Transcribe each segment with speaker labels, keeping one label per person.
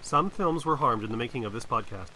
Speaker 1: Some films were harmed in the making of this podcast.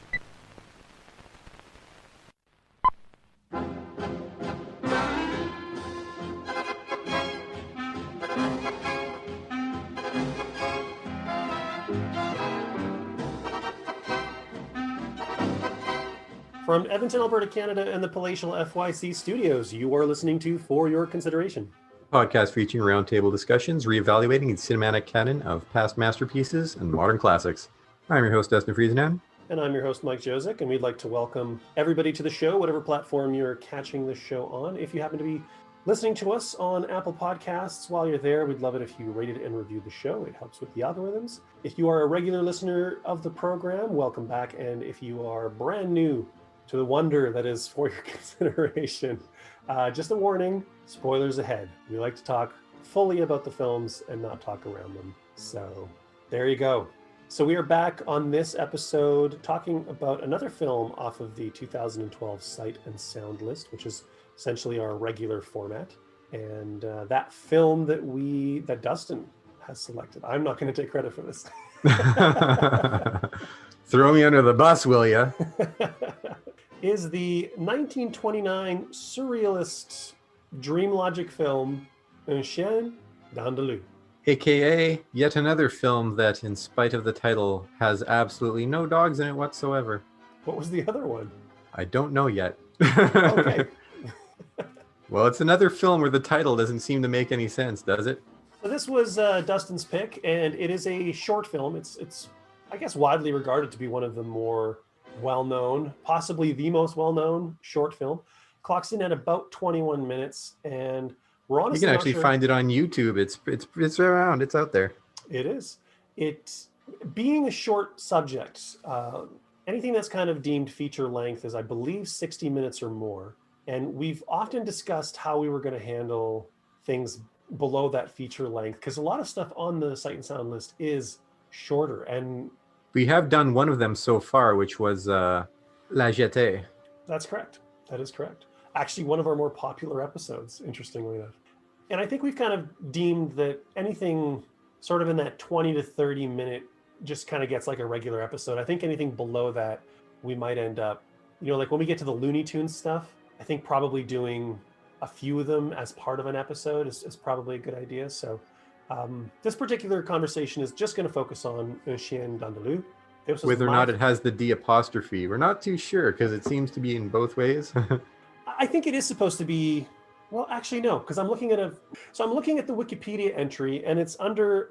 Speaker 1: From Edmonton, Alberta, Canada, and the palatial FYC studios, you are listening to For Your Consideration,
Speaker 2: Podcast featuring roundtable discussions, reevaluating the cinematic canon of past masterpieces and modern classics. I'm your host, Dustin Friesenhan.
Speaker 1: And I'm your host, Mike Josek, and we'd like to welcome everybody to the show, whatever platform you're catching the show on. If you happen to be listening to us on Apple Podcasts while you're there, we'd love it if you rated and reviewed the show. It helps with the algorithms. If you are a regular listener of the program, welcome back. And if you are brand new to the wonder that is For Your Consideration, just a warning, spoilers ahead. We like to talk fully about the films and not talk around them. So there you go. So we are back on this episode talking about another film off of the 2012 Sight and Sound list, which is essentially our regular format. And that film that Dustin has selected, I'm not going to take credit for this.
Speaker 2: Throw me under the bus, will ya?
Speaker 1: Is the 1929 surrealist dream logic film Chien Andalou.
Speaker 2: AKA yet another film that, in spite of the title, has absolutely no dogs in it whatsoever.
Speaker 1: What was the other one?
Speaker 2: I don't know yet.
Speaker 1: Okay.
Speaker 2: Well, it's another film where the title doesn't seem to make any sense, does it?
Speaker 1: So this was Dustin's pick, and it is a short film. It's I guess widely regarded to be one of the more well-known, possibly the most well-known short film. Clocks in at about 21 minutes, and we're honestly
Speaker 2: you can actually find it on YouTube. It's around. It's out there.
Speaker 1: It is. It being a short subject, anything that's kind of deemed feature length is, I believe, 60 minutes or more. And we've often discussed how we were going to handle things below that feature length, because a lot of stuff on the Sight and Sound list is shorter. And
Speaker 2: we have done one of them so far, which was La Jetée.
Speaker 1: That's correct. That is correct. Actually, one of our more popular episodes, interestingly enough. And I think we've kind of deemed that anything sort of in that 20 to 30 minute just kind of gets like a regular episode. I think anything below that, we might end up, like when we get to the Looney Tunes stuff, I think probably doing a few of them as part of an episode is probably a good idea. So this particular conversation is just going to focus on Chien Andalou.
Speaker 2: Whether or not it has the D apostrophe, we're not too sure because it seems to be in both ways.
Speaker 1: I think it is supposed to be. Well, actually, no, because I'm looking at the Wikipedia entry, and it's under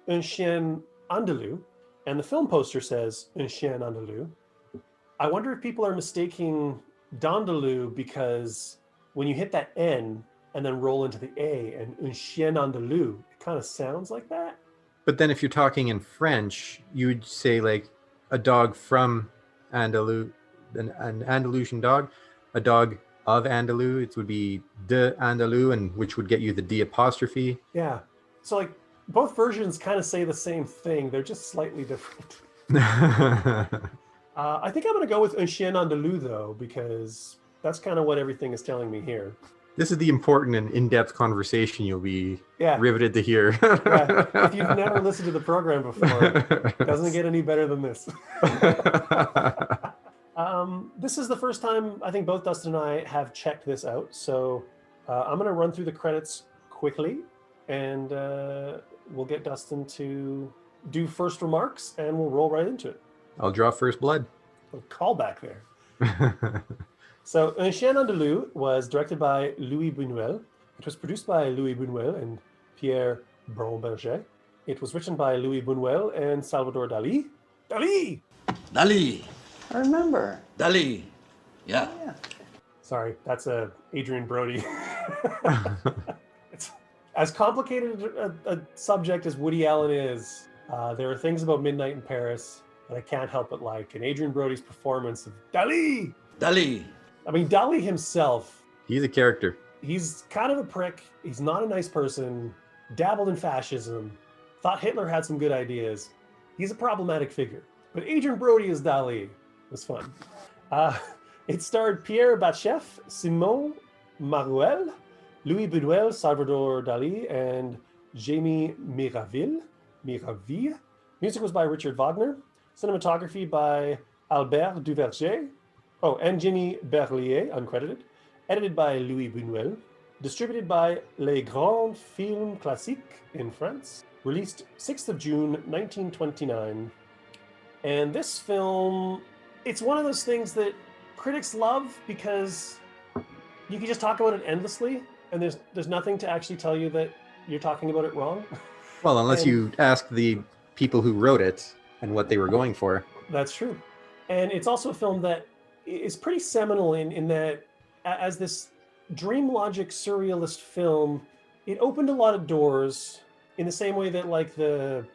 Speaker 1: Un Chien Andalou, and the film poster says Un Chien Andalou. I wonder if people are mistaking d'Andalou because when you hit that N and then roll into the A and Un Chien Andalou, it kind of sounds like that.
Speaker 2: But then if you're talking in French, you'd say like a dog from Andalou, an Andalusian dog, a dog of Andalou. It would be de Andalou, and which would get you the D apostrophe.
Speaker 1: Yeah. So like both versions kind of say the same thing. They're just slightly different. I think I'm going to go with Un Chien Andalou though, because that's kind of what everything is telling me here.
Speaker 2: This is the important and in-depth conversation you'll be riveted to hear.
Speaker 1: Yeah. If you've never listened to the program before, it doesn't get any better than this. This is the first time I think both Dustin and I have checked this out. So I'm going to run through the credits quickly, and we'll get Dustin to do first remarks, and we'll roll right into it.
Speaker 2: I'll draw first blood.
Speaker 1: A callback there. So, Un Chien Andalou was directed by Louis Buñuel. It was produced by Louis Buñuel and Pierre Bromberger. It was written by Louis Buñuel and Salvador Dali. Dali!
Speaker 3: Dali!
Speaker 4: I remember.
Speaker 3: Dali! Yeah.
Speaker 1: Sorry, that's Adrian Brody. It's as complicated a subject as Woody Allen is. There are things about Midnight in Paris that I can't help but like. And Adrian Brody's performance of Dali!
Speaker 3: Dali!
Speaker 1: I mean, Dali himself.
Speaker 2: He's a character.
Speaker 1: He's kind of a prick. He's not a nice person. Dabbled in fascism. Thought Hitler had some good ideas. He's a problematic figure. But Adrian Brody as Dali was fun. It starred Pierre Batchef, Simon Maruel, Louis Buñuel, Salvador Dali, and Jamie Miraville. Music was by Richard Wagner. Cinematography by Albert Duverger. Oh, and Jenny Berlier, uncredited. Edited by Louis Buñuel. Distributed by Les Grands Films Classiques in France. Released 6th of June, 1929. And this film, it's one of those things that critics love because you can just talk about it endlessly, and there's nothing to actually tell you that you're talking about it wrong.
Speaker 2: Well, unless you ask the people who wrote it and what they were going for.
Speaker 1: That's true. And it's also a film that is pretty seminal in that as this dream logic surrealist film, it opened a lot of doors in the same way that like the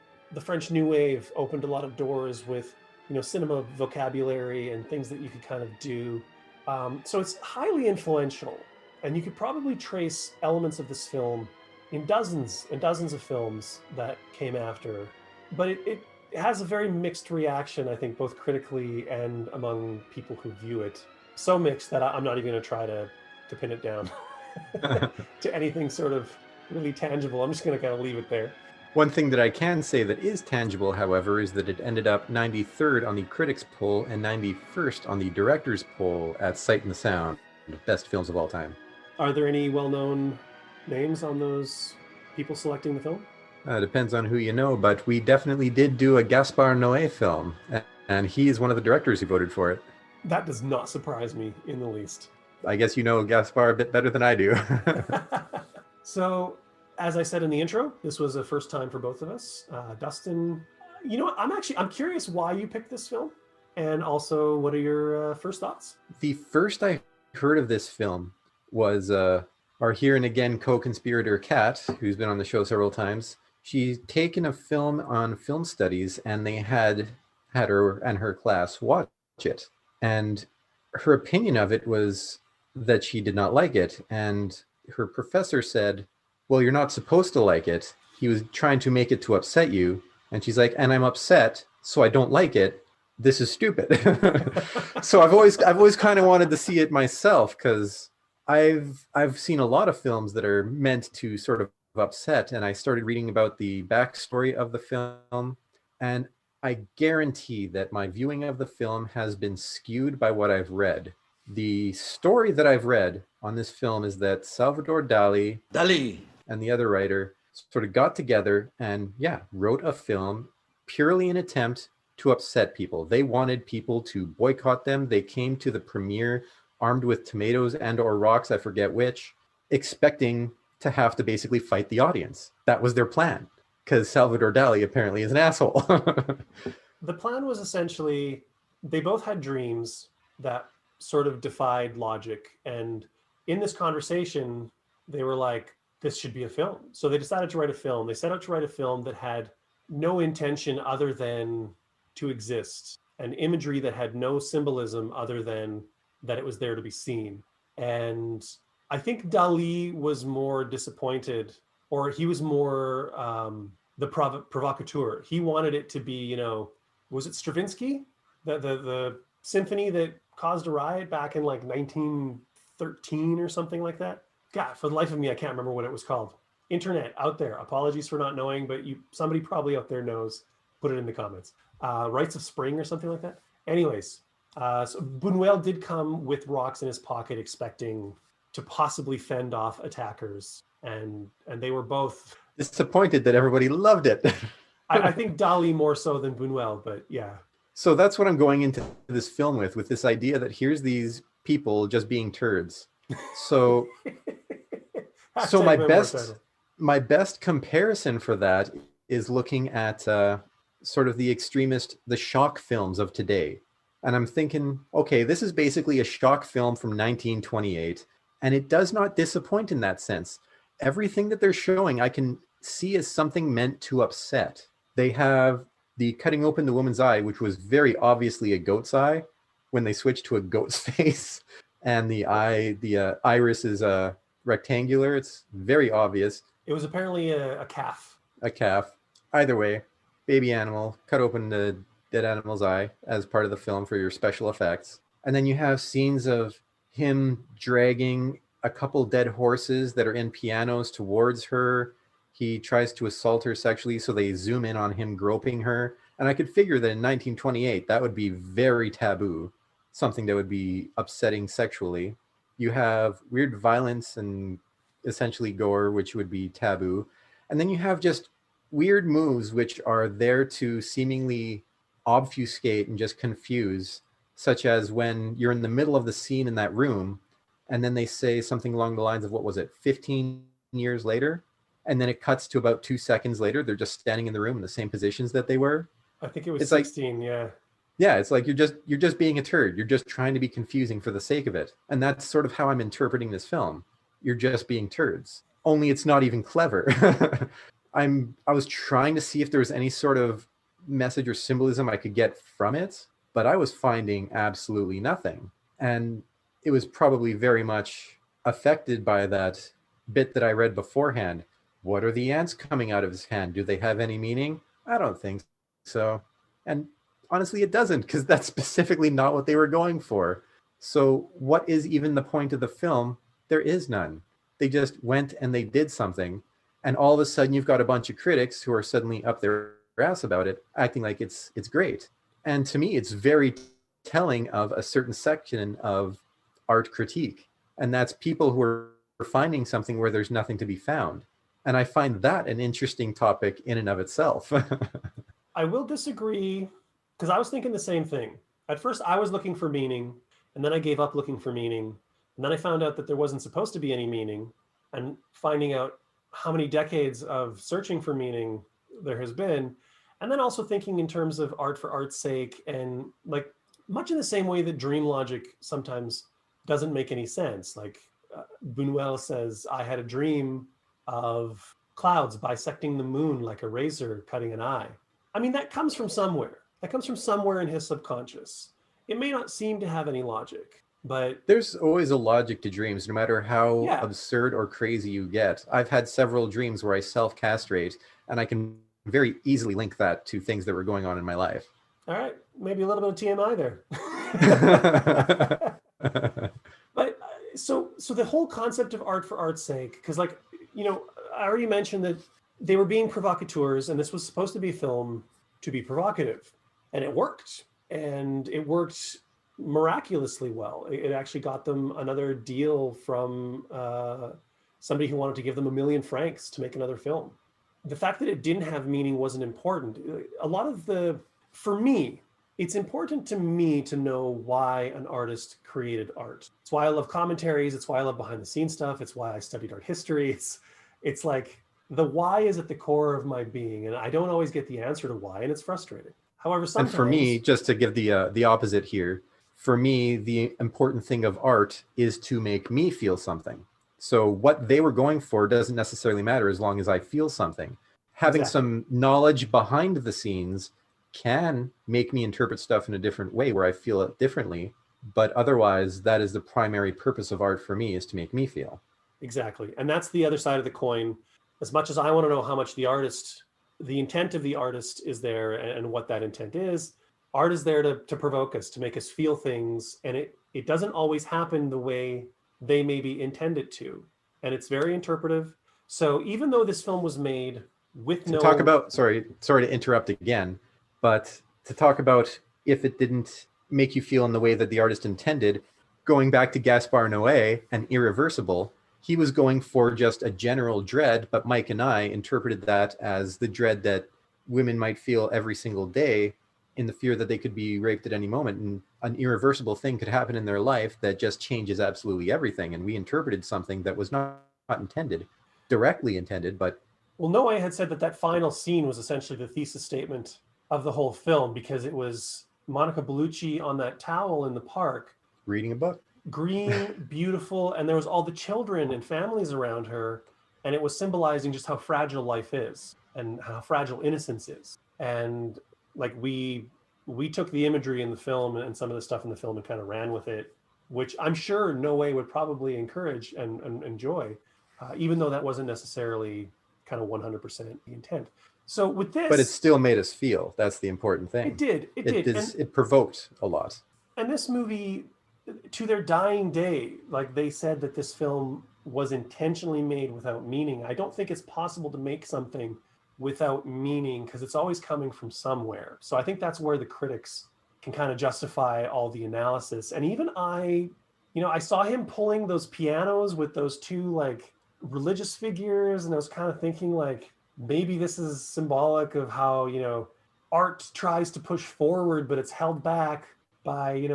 Speaker 1: French New Wave opened a lot of doors with, cinema vocabulary and things that you could kind of do. So it's highly influential, and you could probably trace elements of this film in dozens and dozens of films that came after. But it has a very mixed reaction, I think, both critically and among people who view it. So mixed that I'm not even going to try to pin it down to anything sort of really tangible. I'm just going to kind of leave it there.
Speaker 2: One thing that I can say that is tangible, however, is that it ended up 93rd on the critics poll and 91st on the directors poll at Sight and Sound, best films of all time.
Speaker 1: Are there any well-known names on those people selecting the film?
Speaker 2: Depends on who you know, but we definitely did do a Gaspar Noé film, and he is one of the directors who voted for it.
Speaker 1: That does not surprise me in the least. I
Speaker 2: guess you know Gaspar a bit better than I do.
Speaker 1: So, as I said in the intro, this was a first time for both of us. Dustin, you know what? I'm curious why you picked this film, and also what are your first thoughts?
Speaker 2: The first I heard of this film was our here and again co-conspirator Kat, who's been on the show several times. She's taken a film on film studies, and they had her and her class watch it. And her opinion of it was that she did not like it. And her professor said, well, you're not supposed to like it. He was trying to make it to upset you. And she's like, and I'm upset, so I don't like it. This is stupid. So I've always kind of wanted to see it myself, because I've seen a lot of films that are meant to sort of upset, and I started reading about the backstory of the film, and I guarantee that my viewing of the film has been skewed by what I've read. The story that I've read on this film is that Salvador Dali and the other writer sort of got together and wrote a film purely in an attempt to upset people. They wanted people to boycott them. They came to the premiere armed with tomatoes and or rocks, I forget which, expecting to have to basically fight the audience. That was their plan, because Salvador Dali apparently is an asshole.
Speaker 1: The plan was essentially, they both had dreams that sort of defied logic. And in this conversation, they were like, this should be a film. So they decided to write a film. They set out to write a film that had no intention other than to exist, an imagery that had no symbolism other than that it was there to be seen. And I think Dali was more disappointed, or he was more the provocateur. He wanted it to be, was it Stravinsky? The symphony that caused a riot back in like 1913 or something like that? God, for the life of me, I can't remember what it was called. Internet out there. Apologies for not knowing, but somebody probably out there knows. Put it in the comments. Rites of Spring or something like that. Anyways, so Buñuel did come with rocks in his pocket, expecting to possibly fend off attackers, and they were both
Speaker 2: disappointed that everybody loved it.
Speaker 1: I think Dali more so than Buñuel, but yeah.
Speaker 2: So that's what I'm going into this film with this idea that here's these people just being turds. So so my best comparison for that is looking at sort of the shock films of today. And I'm thinking, okay, this is basically a shock film from 1928, and it does not disappoint in that sense. Everything that they're showing, I can see as something meant to upset. They have the cutting open the woman's eye, which was very obviously a goat's eye when they switched to a goat's face, and the iris is rectangular. It's very obvious.
Speaker 1: It was apparently a calf.
Speaker 2: A calf. Either way, baby animal, cut open the dead animal's eye as part of the film for your special effects. And then you have scenes of him dragging a couple dead horses that are in pianos towards her. He tries to assault her sexually, so they zoom in on him groping her. And I could figure that in 1928, that would be very taboo, something that would be upsetting sexually. You have weird violence and essentially gore, which would be taboo. And then you have just weird moves, which are there to seemingly obfuscate and just confuse, such as when you're in the middle of the scene in that room, and then they say something along the lines of, what was it, 15 years later? And then it cuts to about 2 seconds later. They're just standing in the room in the same positions that they were.
Speaker 1: I think it was
Speaker 2: It's
Speaker 1: 16, yeah.
Speaker 2: Yeah, it's like you're just being a turd. You're just trying to be confusing for the sake of it. And that's sort of how I'm interpreting this film. You're just being turds. Only it's not even clever. I was trying to see if there was any sort of message or symbolism I could get from it, but I was finding absolutely nothing. And it was probably very much affected by that bit that I read beforehand. What are the ants coming out of his hand? Do they have any meaning? I don't think so. And honestly, it doesn't, because that's specifically not what they were going for. So what is even the point of the film? There is none. They just went and they did something. And all of a sudden you've got a bunch of critics who are suddenly up their ass about it, acting like it's great. And to me, it's very telling of a certain section of art critique. And that's people who are finding something where there's nothing to be found. And I find that an interesting topic in and of itself.
Speaker 1: I will disagree, because I was thinking the same thing. At first, I was looking for meaning, and then I gave up looking for meaning. And then I found out that there wasn't supposed to be any meaning, and finding out how many decades of searching for meaning there has been. And then also thinking in terms of art for art's sake, and like much in the same way that dream logic sometimes doesn't make any sense. Like Buñuel says, I had a dream of clouds bisecting the moon like a razor cutting an eye. I mean, that comes from somewhere. That comes from somewhere in his subconscious. It may not seem to have any logic, but
Speaker 2: there's always a logic to dreams, no matter how
Speaker 1: Yeah.
Speaker 2: absurd or crazy you get. I've had several dreams where I self-castrate, and I can very easily link that to things that were going on in my life.
Speaker 1: all right, maybe a little bit of TMI there. But so the whole concept of art for art's sake, because like, you know, I already mentioned that they were being provocateurs, and this was supposed to be a film to be provocative, and it worked. And it worked miraculously well. It actually got them another deal from somebody who wanted to give them $1 million francs to make another film. The fact that it didn't have meaning wasn't important. For me, it's important to me to know why an artist created art. It's why I love commentaries. It's why I love behind the scenes stuff. It's why I studied art history. It's like the why is at the core of my being, and I don't always get the answer to why, and it's frustrating. However, sometimes...
Speaker 2: And for me, just to give the opposite here, for me, the important thing of art is to make me feel something. So what they were going for doesn't necessarily matter as long as I feel something. Having some knowledge behind the scenes can make me interpret stuff in a different way where I feel it differently. But otherwise, that is the primary purpose of art for me, is to make me feel.
Speaker 1: Exactly. And that's the other side of the coin. As much as I want to know how much the intent of the artist is there and what that intent is, art is there to provoke us, to make us feel things. And it doesn't always happen the way they maybe intend it to. And it's very interpretive. So even though this film was made with
Speaker 2: to talk about, sorry to interrupt again, but to talk about if it didn't make you feel in the way that the artist intended, going back to Gaspar Noé and Irreversible, he was going for just a general dread, but Mike and I interpreted that as the dread that women might feel every single day, in the fear that they could be raped at any moment. And an irreversible thing could happen in their life that just changes absolutely everything. And we interpreted something that was not intended, directly intended, but...
Speaker 1: Well, Noé had said that final scene was essentially the thesis statement of the whole film, because it was Monica Bellucci on that towel in the park.
Speaker 2: Reading a book.
Speaker 1: Green, beautiful, and there was all the children and families around her, and it was symbolizing just how fragile life is and how fragile innocence is. And like we took the imagery in the film and some of the stuff in the film and kind of ran with it, which I'm sure Noé would probably encourage and enjoy, even though that wasn't necessarily kind of 100% the intent. So with this,
Speaker 2: but it still made us feel. That's the important thing.
Speaker 1: It did.
Speaker 2: It provoked a lot.
Speaker 1: And this movie, to their dying day, like they said that this film was intentionally made without meaning. I don't think it's possible to make something without meaning because it's always coming from somewhere. So I think that's where the critics can kind of justify all the analysis. And even I saw him pulling those pianos with those two like religious figures, and I was kind of thinking like maybe this is symbolic of how, art tries to push forward, but it's held back by,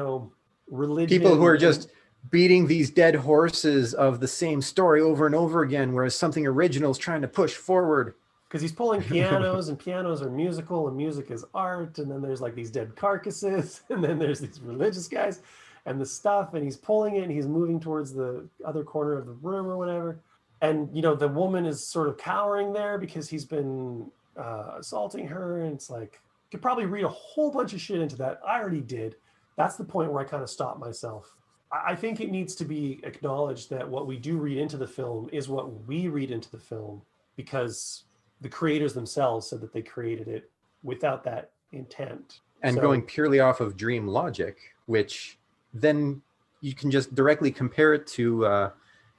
Speaker 1: religion.
Speaker 2: People who are just beating these dead horses of the same story over and over again, whereas something original is trying to push forward.
Speaker 1: Because he's pulling pianos, and pianos are musical, and music is art, and then there's like these dead carcasses, and then there's these religious guys and the stuff, and he's pulling it, and he's moving towards the other corner of the room or whatever. And, the woman is sort of cowering there because he's been assaulting her, and it's like, you could probably read a whole bunch of shit into that. I already did. That's the point where I kind of stopped myself. I think it needs to be acknowledged that what we do read into the film is what we read into the film, because the creators themselves said that they created it without that intent.
Speaker 2: And going purely off of dream logic, which then you can just directly compare it to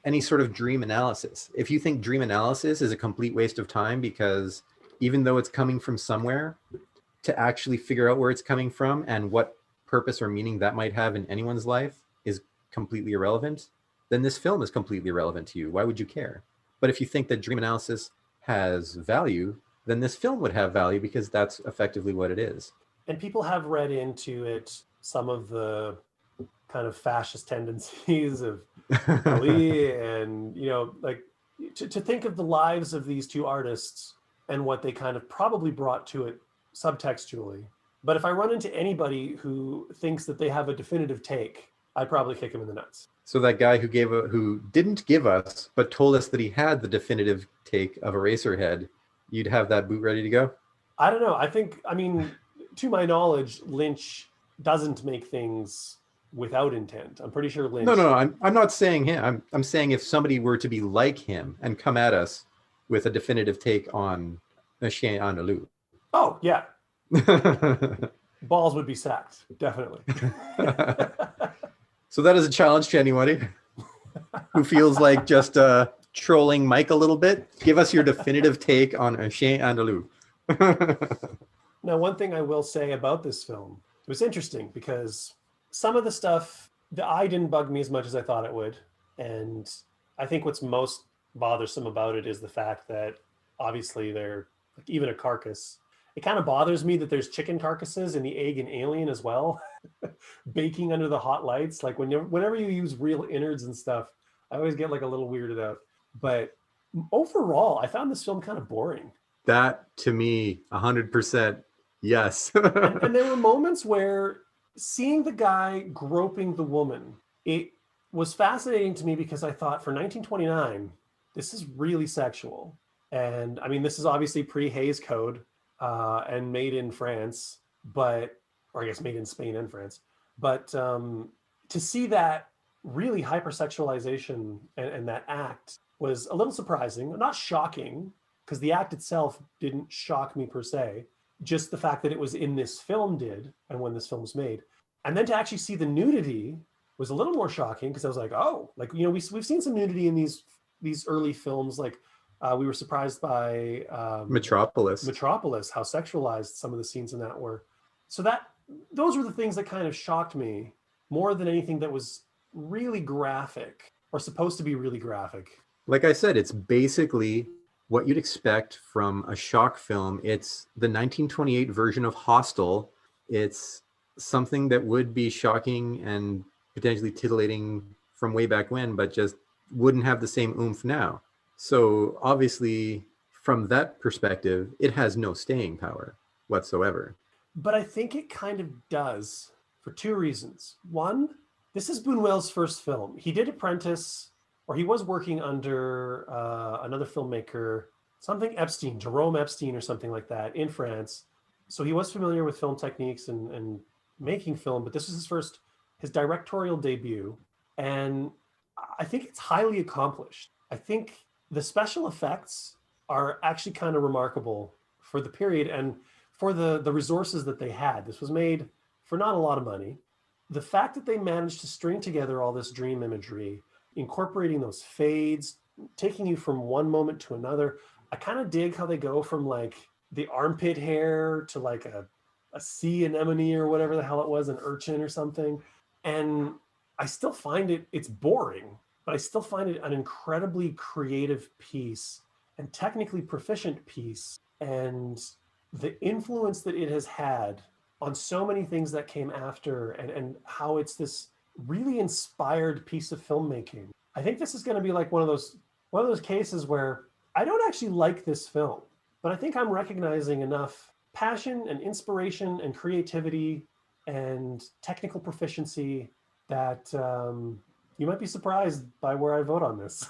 Speaker 2: any sort of dream analysis. If you think dream analysis is a complete waste of time because even though it's coming from somewhere, to actually figure out where it's coming from and what purpose or meaning that might have in anyone's life is completely irrelevant, then this film is completely irrelevant to you. Why would you care? But if you think that dream analysis has value, then this film would have value because that's effectively what it is.
Speaker 1: And people have read into it some of the kind of fascist tendencies of Dali and, like to think of the lives of these two artists and what they kind of probably brought to it subtextually. But if I run into anybody who thinks that they have a definitive take, I'd probably kick him in the nuts.
Speaker 2: So that guy who didn't give us, but told us that he had the definitive take of Eraserhead, you'd have that boot ready to go?
Speaker 1: I don't know. To my knowledge, Lynch doesn't make things without intent. I'm pretty sure Lynch...
Speaker 2: No, I'm not saying him. I'm saying if somebody were to be like him and come at us with a definitive take on Chien Andalou.
Speaker 1: Oh, yeah. Balls would be sacked, definitely.
Speaker 2: So that is a challenge to anybody who feels like just trolling Mike a little bit. Give us your definitive take on Chien Andalou.
Speaker 1: Now, one thing I will say about this film, it was interesting because some of the stuff, the eye didn't bug me as much as I thought it would. And I think what's most bothersome about it is the fact that obviously they're like even a carcass. It kind of bothers me that there's chicken carcasses in the Egg and Alien as well, baking under the hot lights. Like whenever you use real innards and stuff, I always get like a little weirded out. But overall, I found this film kind of boring.
Speaker 2: That to me, 100%, yes.
Speaker 1: and there were moments where seeing the guy groping the woman, it was fascinating to me because I thought for 1929, this is really sexual. And this is obviously pre-Hays Code. And made in France, or I guess made in Spain and France. But to see that really hypersexualization and that act was a little surprising, not shocking, because the act itself didn't shock me per se. Just the fact that it was in this film did, and when this film was made. And then to actually see the nudity was a little more shocking because I was like, oh, we've seen some nudity in these early films, like. We were surprised by
Speaker 2: Metropolis,
Speaker 1: how sexualized some of the scenes in that were. So those were the things that kind of shocked me more than anything that was really graphic or supposed to be really graphic.
Speaker 2: Like I said, it's basically what you'd expect from a shock film. It's the 1928 version of Hostel. It's something that would be shocking and potentially titillating from way back when, but just wouldn't have the same oomph now. So obviously, from that perspective, it has no staying power whatsoever.
Speaker 1: But I think it kind of does for two reasons. One, this is Buñuel's first film. He did Apprentice, or he was working under another filmmaker, Jerome Epstein or something like that in France. So he was familiar with film techniques and making film, but this was his directorial debut. And I think it's highly accomplished. I think the special effects are actually kind of remarkable for the period and for the resources that they had. This was made for not a lot of money. The fact that they managed to string together all this dream imagery, incorporating those fades, taking you from one moment to another, I kind of dig how they go from like the armpit hair to like a sea anemone or whatever the hell it was, an urchin or something. And I still find it's boring, but I still find it an incredibly creative piece and technically proficient piece. And the influence that it has had on so many things that came after, and how it's this really inspired piece of filmmaking. I think this is going to be like one of those cases where I don't actually like this film, but I think I'm recognizing enough passion and inspiration and creativity and technical proficiency that you might be surprised by where I vote on this.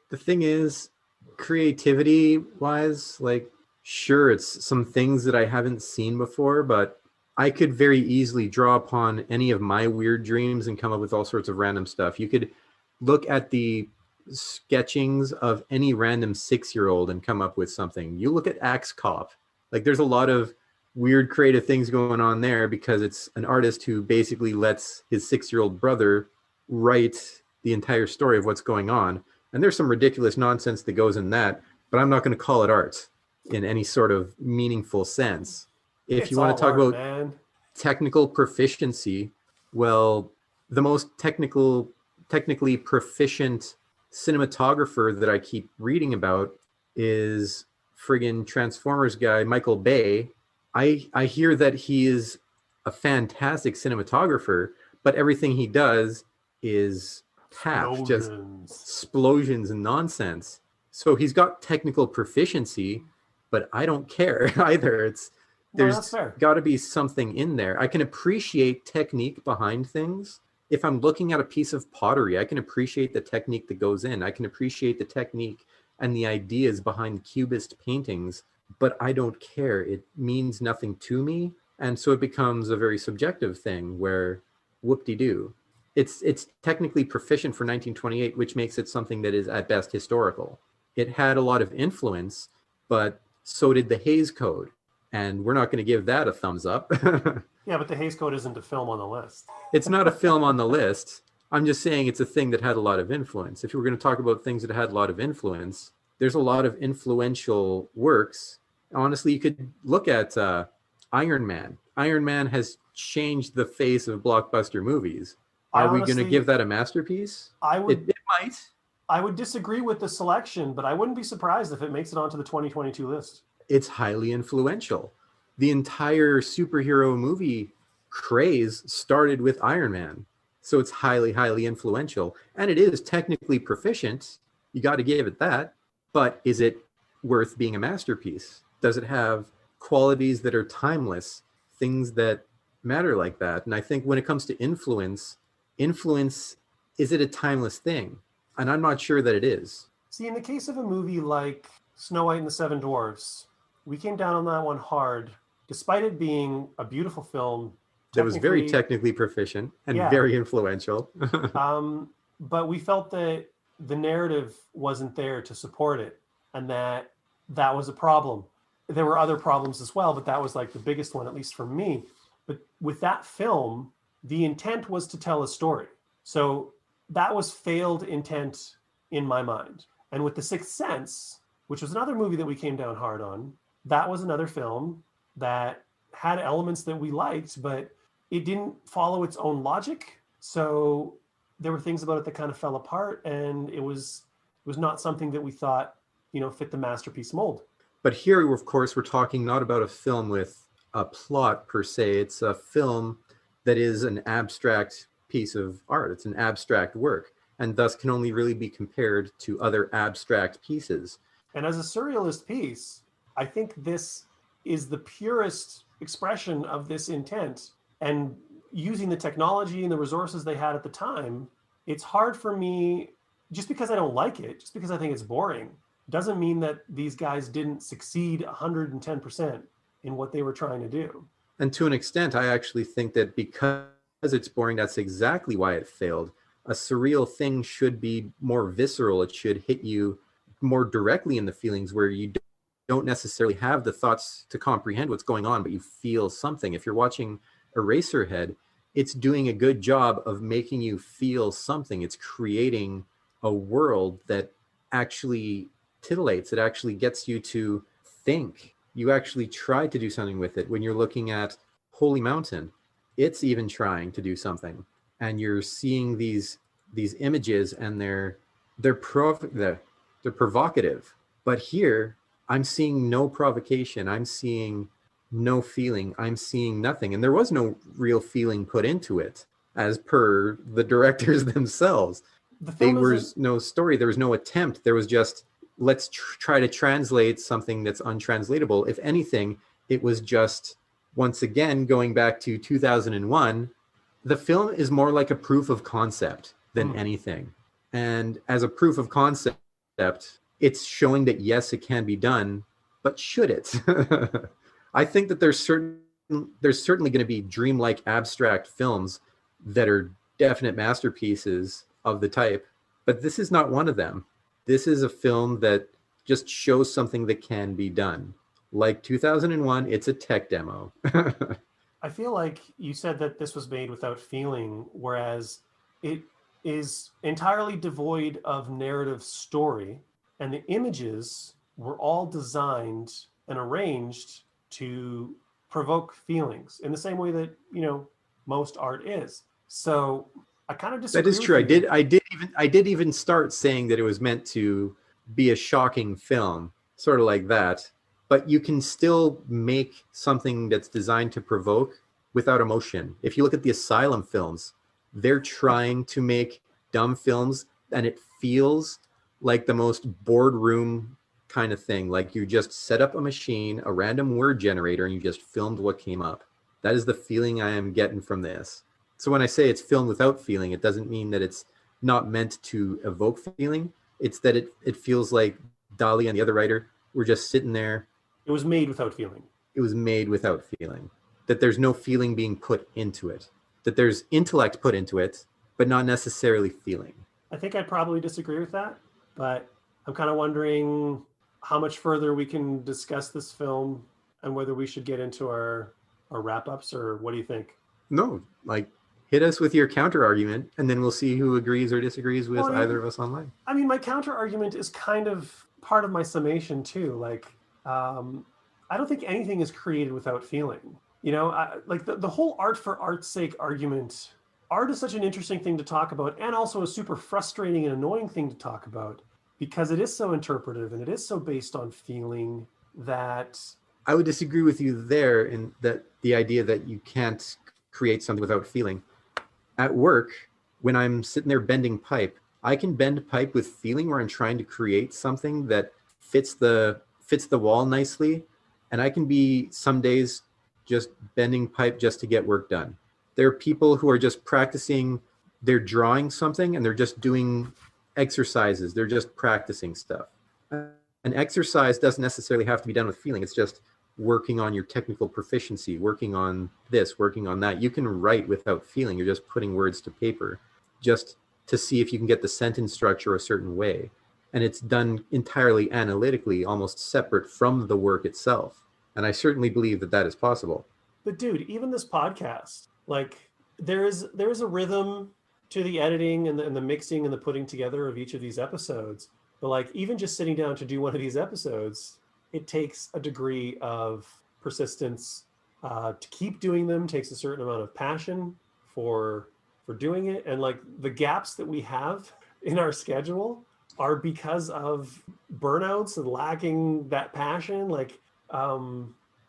Speaker 2: The thing is, creativity wise, like, sure, it's some things that I haven't seen before, but I could very easily draw upon any of my weird dreams and come up with all sorts of random stuff. You could look at the sketchings of any random 6-year-old and come up with something. You look at Axe Cop, like there's a lot of weird creative things going on there because it's an artist who basically lets his 6-year-old brother write the entire story of what's going on. And there's some ridiculous nonsense that goes in that, but I'm not going to call it art in any sort of meaningful sense. If you want to talk about technical proficiency, well, the most technically proficient cinematographer that I keep reading about is friggin' Transformers guy, Michael Bay. I hear that he is a fantastic cinematographer, but everything he does is just explosions and nonsense. So he's got technical proficiency, but I don't care either. There's got to be something in there. I can appreciate technique behind things. If I'm looking at a piece of pottery, I can appreciate the technique that goes in. I can appreciate the technique and the ideas behind cubist paintings, but I don't care. It means nothing to me. And so it becomes a very subjective thing where whoop-de-doo. It's technically proficient for 1928, which makes it something that is at best historical. It had a lot of influence, but so did the Hays Code. And we're not going to give that a thumbs up.
Speaker 1: Yeah, but the Hays Code isn't a film on the list.
Speaker 2: It's not a film on the list. I'm just saying it's a thing that had a lot of influence. If you were going to talk about things that had a lot of influence, there's a lot of influential works. Honestly, you could look at Iron Man. Iron Man has changed the face of blockbuster movies. Are we going to give that a masterpiece? It might.
Speaker 1: I would disagree with the selection, but I wouldn't be surprised if it makes it onto the 2022 list.
Speaker 2: It's highly influential. The entire superhero movie craze started with Iron Man. So it's highly, highly influential. And it is technically proficient. You got to give it that. But is it worth being a masterpiece? Does it have qualities that are timeless? Things that matter like that? And I think when it comes to influence, is it a timeless thing? And I'm not sure that it is.
Speaker 1: See, in the case of a movie like Snow White and the Seven Dwarfs, we came down on that one hard, despite it being a beautiful film.
Speaker 2: That was very technically proficient and very influential.
Speaker 1: But we felt that the narrative wasn't there to support it, and that was a problem. There were other problems as well, but that was like the biggest one, at least for me. But with that film, the intent was to tell a story. So that was failed intent in my mind. And with The Sixth Sense, which was another movie that we came down hard on, that was another film that had elements that we liked, but it didn't follow its own logic. So there were things about it that kind of fell apart, and it was not something that we thought, fit the masterpiece mold.
Speaker 2: But here, of course, we're talking not about a film with a plot per se. It's a film that is an abstract piece of art. It's an abstract work, and thus can only really be compared to other abstract pieces.
Speaker 1: And as a surrealist piece, I think this is the purest expression of this intent. And using the technology and the resources they had at the time, it's hard for me, just because I don't like it, just because I think it's boring, doesn't mean that these guys didn't succeed 110% in what they were trying to do.
Speaker 2: And to an extent, I actually think that because it's boring, that's exactly why it failed. A surreal thing should be more visceral. It should hit you more directly in the feelings, where you don't necessarily have the thoughts to comprehend what's going on, but you feel something. If you're watching Eraserhead, it's doing a good job of making you feel something. It's creating a world that actually titillates. It actually gets you to think. You actually try to do something with it. When you're looking at Holy Mountain, it's even trying to do something, and you're seeing these images, and they're provocative. But here, I'm seeing no provocation. I'm seeing no feeling. I'm seeing nothing, and there was no real feeling put into it, as per the directors themselves. There was no story. There was no attempt. There was just, let's try to translate something that's untranslatable. If anything, it was just, once again, going back to 2001, the film is more like a proof of concept than anything. And as a proof of concept, it's showing that, yes, it can be done, but should it? I think that there's certainly going to be dreamlike abstract films that are definite masterpieces of the type, but this is not one of them. This is a film that just shows something that can be done. Like 2001, it's a tech demo.
Speaker 1: I feel like you said that this was made without feeling, whereas it is entirely devoid of narrative story, and the images were all designed and arranged to provoke feelings in the same way that, most art is. So I kind of disagree.
Speaker 2: That is true. I did even start saying that it was meant to be a shocking film, sort of like that. But you can still make something that's designed to provoke without emotion. If you look at the Asylum films, they're trying to make dumb films, and it feels like the most boardroom kind of thing. Like you just set up a machine, a random word generator, and you just filmed what came up. That is the feeling I am getting from this. So when I say it's filmed without feeling, it doesn't mean that it's not meant to evoke feeling. It's that it feels like Dali and the other writer were just sitting there.
Speaker 1: It was made without feeling.
Speaker 2: It was made without feeling. That there's no feeling being put into it. That there's intellect put into it, but not necessarily feeling.
Speaker 1: I think I'd probably disagree with that, but I'm kind of wondering how much further we can discuss this film and whether we should get into our wrap-ups, or what do you think?
Speaker 2: No, hit us with your counter argument, and then we'll see who agrees or disagrees with either of us online.
Speaker 1: I mean, my counter argument is kind of part of my summation too. I don't think anything is created without feeling. The whole art for art's sake argument. Art is such an interesting thing to talk about, and also a super frustrating and annoying thing to talk about, because it is so interpretive and it is so based on feeling that...
Speaker 2: I would disagree with you there in that the idea that you can't create something without feeling. At work, when I'm sitting there bending pipe, I can bend pipe with feeling where I'm trying to create something that fits the wall nicely. And I can be some days just bending pipe just to get work done. There are people who are just practicing, they're drawing something and they're just doing exercises. They're just practicing stuff. An exercise doesn't necessarily have to be done with feeling. It's just working on your technical proficiency, working on this, working on that. You can write without feeling. You're just putting words to paper just to see if you can get the sentence structure a certain way. And it's done entirely analytically, almost separate from the work itself. And I certainly believe that that is possible.
Speaker 1: But dude, even this podcast, there is a rhythm to the editing and the mixing and the putting together of each of these episodes. But even just sitting down to do one of these episodes, it takes a degree of persistence to keep doing them, takes a certain amount of passion for doing it. And the gaps that we have in our schedule are because of burnouts and lacking that passion.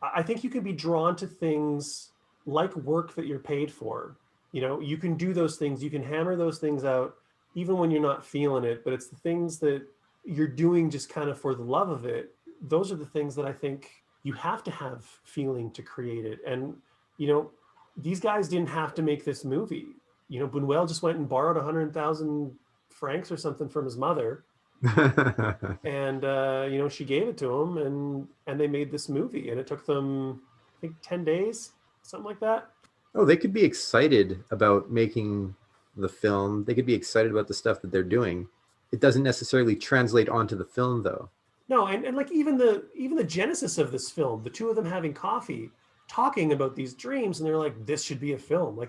Speaker 1: I think you can be drawn to things like work that you're paid for. You can do those things, you can hammer those things out even when you're not feeling it, but it's the things that you're doing just kind of for the love of it. Those are the things that I think you have to have feeling to create it. And, these guys didn't have to make this movie. Buñuel just went and borrowed 100,000 francs or something from his mother. And, she gave it to him and they made this movie, and it took them, I think, 10 days, something like that.
Speaker 2: Oh, they could be excited about making the film. They could be excited about the stuff that they're doing. It doesn't necessarily translate onto the film, though.
Speaker 1: No, and even the genesis of this film, the two of them having coffee, talking about these dreams, and they're like, this should be a film.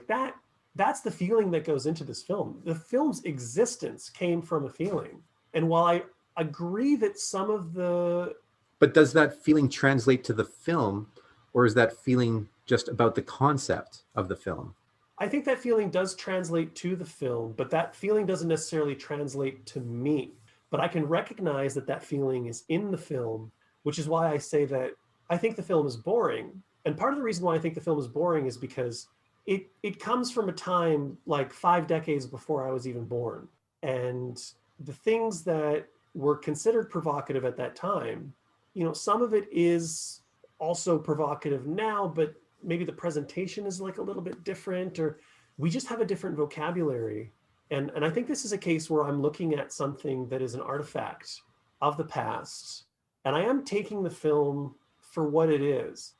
Speaker 1: That's the feeling that goes into this film. The film's existence came from a feeling. And while agree that some of the...
Speaker 2: But does that feeling translate to the film, or is that feeling just about the concept of the film?
Speaker 1: I think that feeling does translate to the film, but that feeling doesn't necessarily translate to me. But I can recognize that that feeling is in the film, which is why I say that I think the film is boring. And part of the reason why I think the film is boring is because it comes from a time like 5 decades before I was even born. And the things that were considered provocative at that time, you know, some of it is also provocative now, but maybe the presentation is like a little bit different, or we just have a different vocabulary. And I think this is a case where I'm looking at something that is an artifact of the past, and I am taking the film for what it is.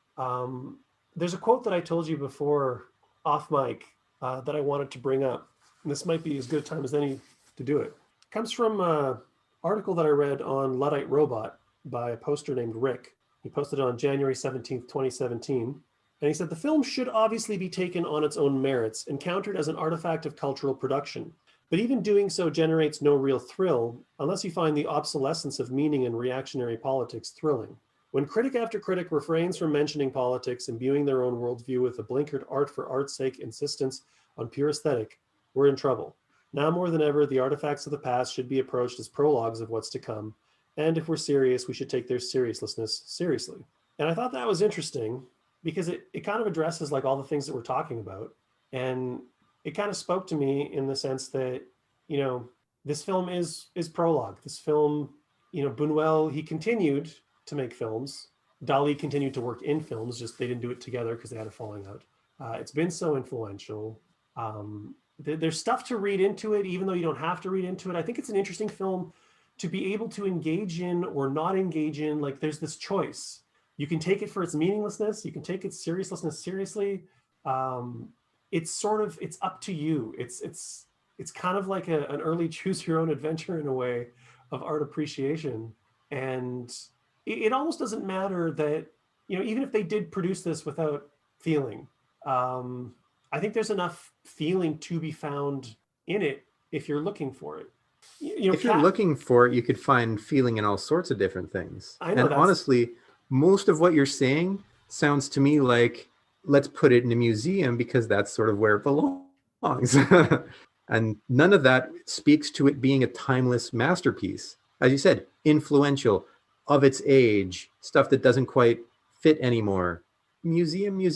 Speaker 1: There's a quote that I told you before off mic that I wanted to bring up. And this might be as good a time as any to do it. It comes from an article that I read on Luddite Robot by a poster named Rick. He posted it on January 17th, 2017. And he said, the film should obviously be taken on its own merits and countered as an artifact of cultural production. But even doing so generates no real thrill unless you find the obsolescence of meaning and reactionary politics thrilling. When critic after critic refrains from mentioning politics, imbuing their own worldview with a blinkered art for art's sake insistence on pure aesthetic, we're in trouble. Now more than ever, the artifacts of the past should be approached as prologues of what's to come. And if we're serious, we should take their seriousness seriously. And I thought that was interesting because it kind of addresses like all the things that we're talking about. And it kind of spoke to me in the sense that, you know, this film is prologue. This film, you know, Buñuel, he continued to make films. Dali continued to work in films, just they didn't do it together because they had a falling out. It's been so influential. There's stuff to read into it, even though you don't have to read into it. I think it's an interesting film to be able to engage in or not engage in. Like there's this choice. You can take it for its meaninglessness. You can take its seriousness seriously. It's up to you. It's kind of like an early choose your own adventure in a way of art appreciation. And it almost doesn't matter that, you know, even if they did produce this without feeling, I think there's enough feeling to be found in it if you're looking for it. You know,
Speaker 2: if you're looking for it, you could find feeling in all sorts of different things.
Speaker 1: I know,
Speaker 2: and honestly, most of what you're saying sounds to me like, let's put it in a museum because that's sort of where it belongs. And none of that speaks to it being a timeless masterpiece. As you said, influential, of its age, stuff that doesn't quite fit anymore. Museum. We're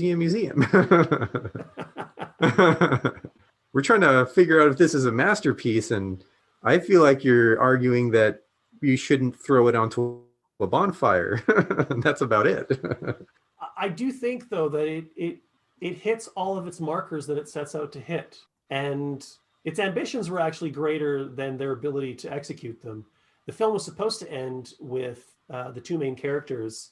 Speaker 2: trying to figure out if this is a masterpiece, and I feel like you're arguing that you shouldn't throw it onto a bonfire. And that's about it.
Speaker 1: I do think, though, that it hits all of its markers that it sets out to hit. And its ambitions were actually greater than their ability to execute them. The film was supposed to end with the two main characters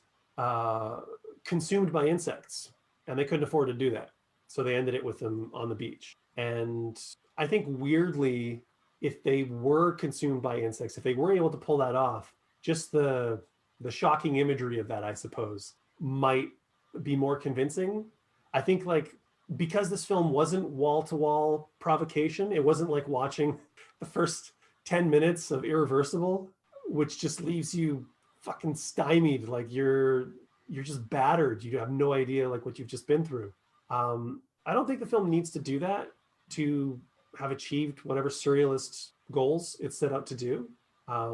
Speaker 1: consumed by insects, and they couldn't afford to do that. So they ended it with them on the beach. And I think weirdly, if they were consumed by insects, if they were able to pull that off, just the shocking imagery of that, I suppose, might be more convincing. I think like, because this film wasn't wall-to-wall provocation, it wasn't like watching the first 10 minutes of Irreversible, which just leaves you fucking stymied. Like you're just battered. You have no idea like what you've just been through. I don't think the film needs to do that to have achieved whatever surrealist goals it set out to do. I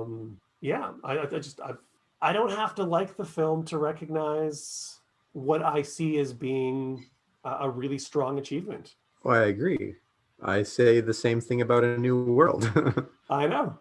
Speaker 1: don't have to like the film to recognize what I see as being a really strong achievement.
Speaker 2: Well, I agree. I say the same thing about A New World.
Speaker 1: I know.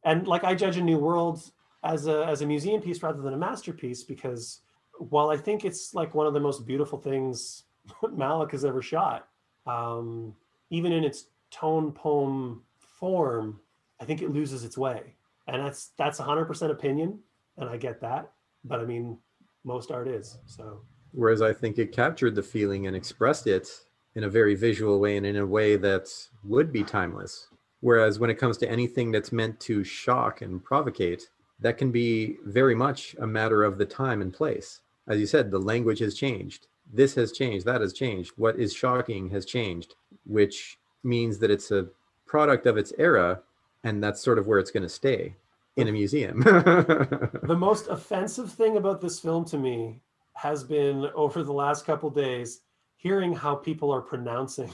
Speaker 1: And like I judge A New World as a museum piece rather than a masterpiece, because while I think it's like one of the most beautiful things Malick has ever shot, even in its tone poem form, I think it loses its way. And that's 100% opinion, and I get that. But I mean, most art is. So.
Speaker 2: Whereas I think it captured the feeling and expressed it in a very visual way and in a way that would be timeless. Whereas when it comes to anything that's meant to shock and provocate, that can be very much a matter of the time and place. As you said, the language has changed. This has changed, that has changed. What is shocking has changed, which means that it's a product of its era and that's sort of where it's going to stay, in a museum.
Speaker 1: The most offensive thing about this film to me has been, over the last couple days, hearing how people are pronouncing.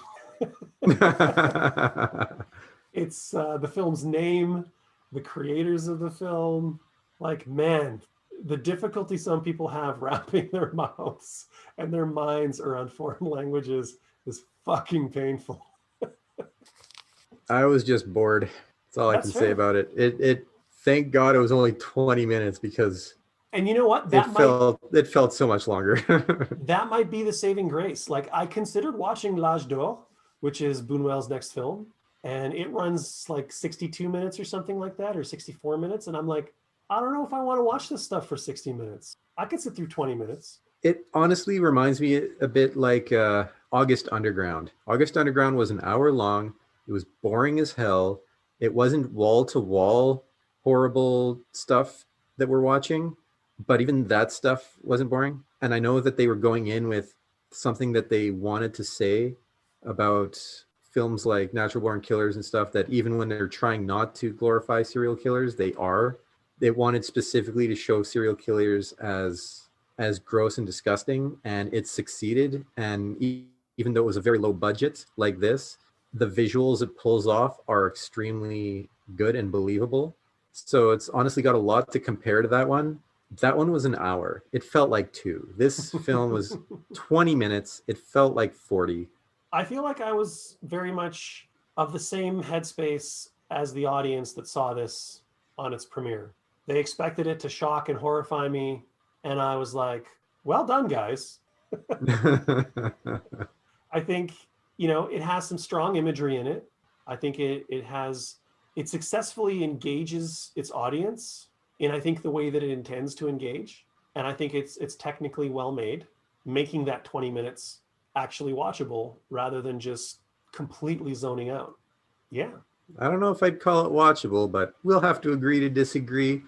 Speaker 1: It's the film's name, the creators of the film. Like, man, the difficulty some people have wrapping their mouths and their minds around foreign languages is fucking painful.
Speaker 2: I was just bored. That's all I can say about it. It thank God it was only 20 minutes, because
Speaker 1: and you know what?
Speaker 2: It felt so much longer.
Speaker 1: That might be the saving grace. Like, I considered watching L'Âge d'Or, which is Buñuel's next film, and it runs like 62 minutes or something like that, or 64 minutes. And I'm like, I don't know if I want to watch this stuff for 60 minutes. I could sit through 20 minutes.
Speaker 2: It honestly reminds me a bit like August Underground. August Underground was an hour long. It was boring as hell. It wasn't wall-to-wall horrible stuff that we're watching, but even that stuff wasn't boring. And I know that they were going in with something that they wanted to say about films like Natural Born Killers and stuff, that even when they're trying not to glorify serial killers, they are. They wanted specifically to show serial killers as gross and disgusting, and it succeeded. And even though it was a very low budget like this, the visuals it pulls off are extremely good and believable. So it's honestly got a lot to compare to that one. That one was an hour. It felt like 2. This film was 20 minutes. It felt like 40.
Speaker 1: I feel like I was very much of the same headspace as the audience that saw this on its premiere. They expected it to shock and horrify me, and I was like, well done, guys. I think, it has some strong imagery in it. I think it successfully engages its audience in, I think, the way that it intends to engage. And I think it's technically well made, making that 20 minutes actually watchable rather than just completely zoning out. Yeah.
Speaker 2: I don't know if I'd call it watchable, but we'll have to agree to disagree.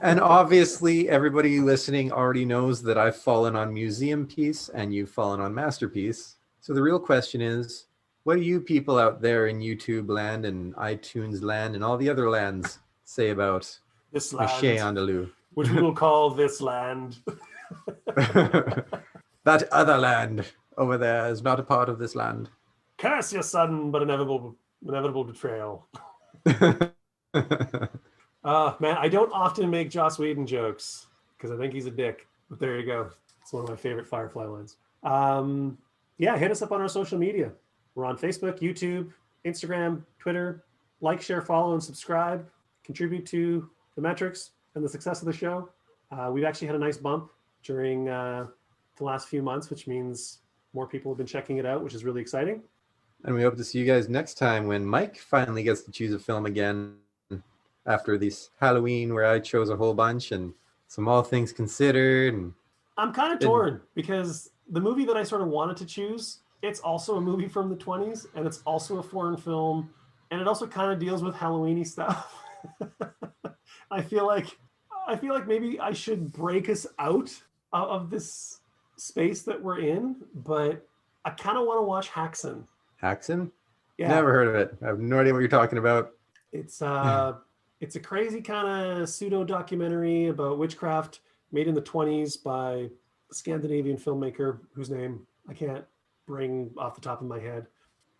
Speaker 2: And obviously, everybody listening already knows that I've fallen on Museum Piece and you've fallen on Masterpiece. So the real question is, what do you people out there in YouTube land and iTunes land and all the other lands say about
Speaker 1: this land,
Speaker 2: Chien Andalou?
Speaker 1: Which we will call this land.
Speaker 2: That other land over there is not a part of this land.
Speaker 1: Curse your sudden but inevitable betrayal. Man, I don't often make Joss Whedon jokes because I think he's a dick. But there you go. It's one of my favorite Firefly lines. Yeah, hit us up on our social media. We're on Facebook, YouTube, Instagram, Twitter. Like, share, follow, and subscribe. Contribute to the metrics and the success of the show. We've actually had a nice bump during the last few months, which means more people have been checking it out, which is really exciting.
Speaker 2: And we hope to see you guys next time when Mike finally gets to choose a film again after this Halloween where I chose a whole bunch and some All Things Considered. And
Speaker 1: I'm kind of torn because the movie that I sort of wanted to choose, it's also a movie from the 20s and it's also a foreign film and it also kind of deals with Halloween-y stuff. I feel like maybe I should break us out of this space that we're in, but I kind of want to watch Haxan.
Speaker 2: Haxan?
Speaker 1: Yeah.
Speaker 2: Never heard of it. I have no idea what you're talking about.
Speaker 1: It's a crazy kind of pseudo documentary about witchcraft made in the 20s by a Scandinavian filmmaker whose name I can't bring off the top of my head.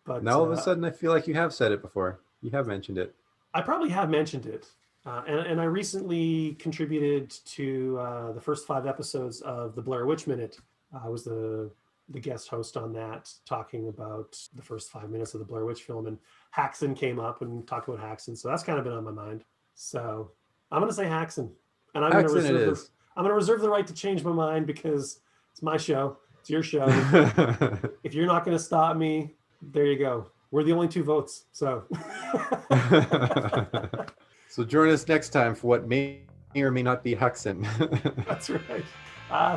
Speaker 1: But
Speaker 2: now all of a sudden I feel like you have said it before. You have mentioned it.
Speaker 1: I probably have mentioned it. And I recently contributed to the first 5 episodes of the Blair Witch Minute. I was the guest host on that, talking about the first 5 minutes of the Blair Witch film, and Haxan came up and talked about Haxan. So that's kind of been on my mind. So I'm going to say Haxan, and I'm going to reserve the right to change my mind because it's my show. It's your show. If you're not going to stop me, there you go. We're the only 2 votes. So.
Speaker 2: So join us next time for what may or may not be Haxan.
Speaker 1: That's right.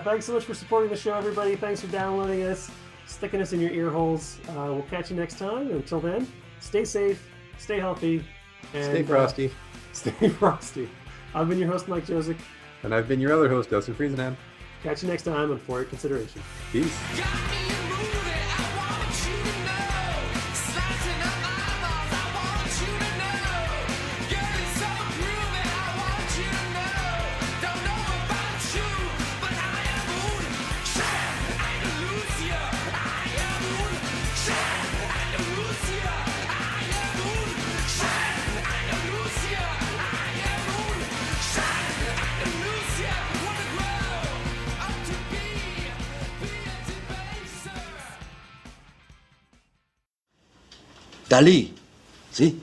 Speaker 1: Thanks so much for supporting the show, everybody. Thanks for downloading us, sticking us in your ear holes. We'll catch you next time. Until then, stay safe, stay healthy, and
Speaker 2: stay frosty.
Speaker 1: Stay frosty. I've been your host, Mike Josek.
Speaker 2: And I've been your other host, Dustin Friesenham.
Speaker 1: Catch you next time on For Your Consideration.
Speaker 2: Peace.
Speaker 4: Get
Speaker 3: Dali. See?